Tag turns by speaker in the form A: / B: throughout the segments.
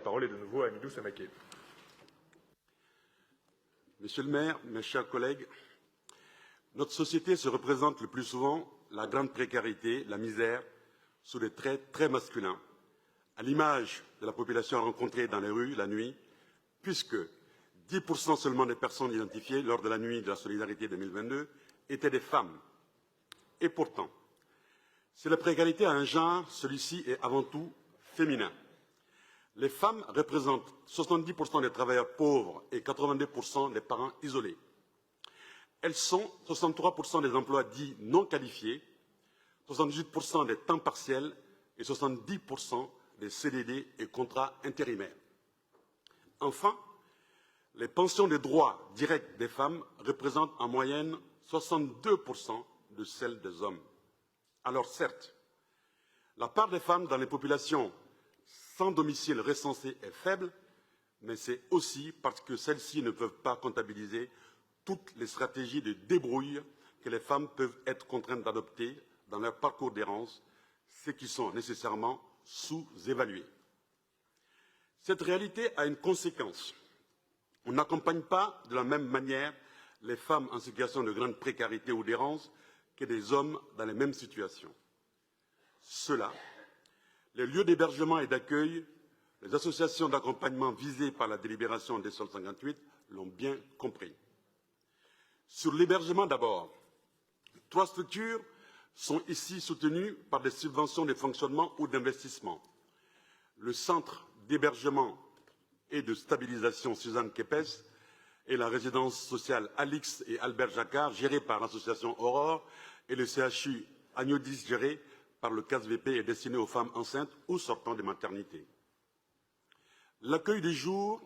A: parole est de nouveau à Hamidou Samaké.
B: Monsieur le maire, mes chers collègues, notre société se représente le plus souvent la grande précarité, la misère, sous des traits très masculins, à l'image de la population rencontrée dans les rues la nuit, puisque 10% seulement des personnes identifiées lors de la nuit de la solidarité 2022 étaient des femmes. Et pourtant, si la précarité a un genre, celui-ci est avant tout féminin. Les femmes représentent 70% des travailleurs pauvres et 82% des parents isolés. Elles sont 63% des emplois dits non qualifiés, 78% des temps partiels et 70% des CDD et contrats intérimaires. Enfin, les pensions de droits directs des femmes représentent en moyenne 62% de celles des hommes. Alors certes, la part des femmes dans les populations sans domicile recensé est faible, mais c'est aussi parce que celles-ci ne peuvent pas comptabiliser toutes les stratégies de débrouille que les femmes peuvent être contraintes d'adopter dans leur parcours d'errance, ce qui sont nécessairement sous-évalués. Cette réalité a une conséquence. On n'accompagne pas de la même manière les femmes en situation de grande précarité ou d'errance que des hommes dans les mêmes situations. Cela, les lieux d'hébergement et d'accueil, les associations d'accompagnement visées par la délibération des SOL 58 l'ont bien compris. Sur l'hébergement d'abord, 3 structures sont ici soutenues par des subventions de fonctionnement ou d'investissement. Le centre d'hébergement et de stabilisation Suzanne Kepes et la résidence sociale Alix et Albert Jacquard, gérée par l'association Aurore, et le CHU Agnodis, géré par le CASVP et destiné aux femmes enceintes ou sortant des maternités. L'accueil du jour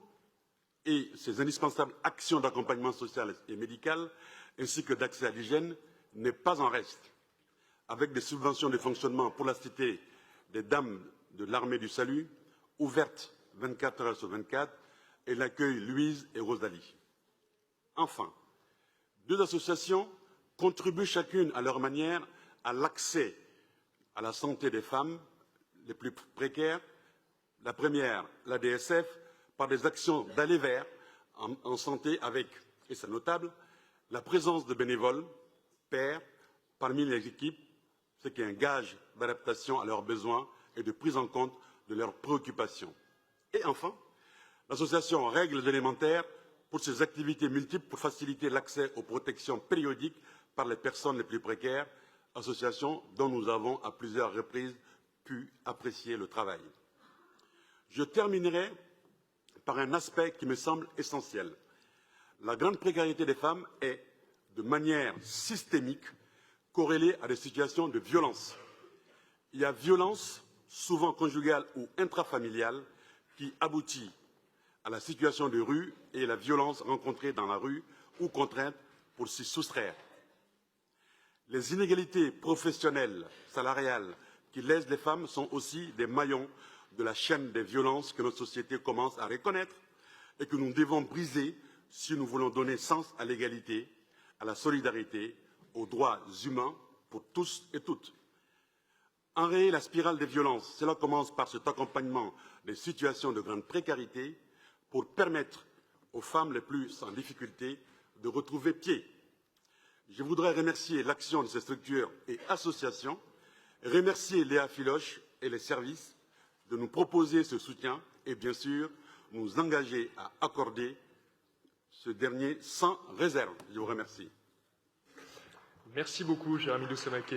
B: et ses indispensables actions d'accompagnement social et médical, ainsi que d'accès à l'hygiène, n'est pas en reste, avec des subventions de fonctionnement pour la cité des Dames de l'Armée du Salut, ouverte 24 heures sur 24, et l'accueil Louise et Rosalie. Enfin, 2 associations contribuent chacune à leur manière à l'accès à la santé des femmes les plus précaires. La première, la DSF, par des actions d'aller vers en santé avec, et c'est notable, la présence de bénévoles, pairs, parmi les équipes, ce qui est un gage d'adaptation à leurs besoins et de prise en compte de leurs préoccupations. Et enfin, l'association Règles élémentaires pour ses activités multiples pour faciliter l'accès aux protections périodiques par les personnes les plus précaires, association dont nous avons à plusieurs reprises pu apprécier le travail. Je terminerai par un aspect qui me semble essentiel. La grande précarité des femmes est, de manière systémique, corrélée à des situations de violence. Il y a violence, souvent conjugale ou intrafamiliale, qui aboutit à la situation de rue et la violence rencontrée dans la rue ou contrainte pour s'y soustraire. Les inégalités professionnelles, salariales, qui lèsent les femmes sont aussi des maillons de la chaîne des violences que notre société commence à reconnaître et que nous devons briser si nous voulons donner sens à l'égalité, à la solidarité, aux droits humains pour tous et toutes. Enrayer la spirale des violences, cela commence par cet accompagnement des situations de grande précarité pour permettre aux femmes les plus en difficulté de retrouver pied. Je voudrais remercier l'action de ces structures et associations, remercier Léa Filoche et les services de nous proposer ce soutien et bien sûr nous engager à accorder ce dernier sans réserve. Je vous remercie.
A: Merci beaucoup, cher Hamidou Samaké.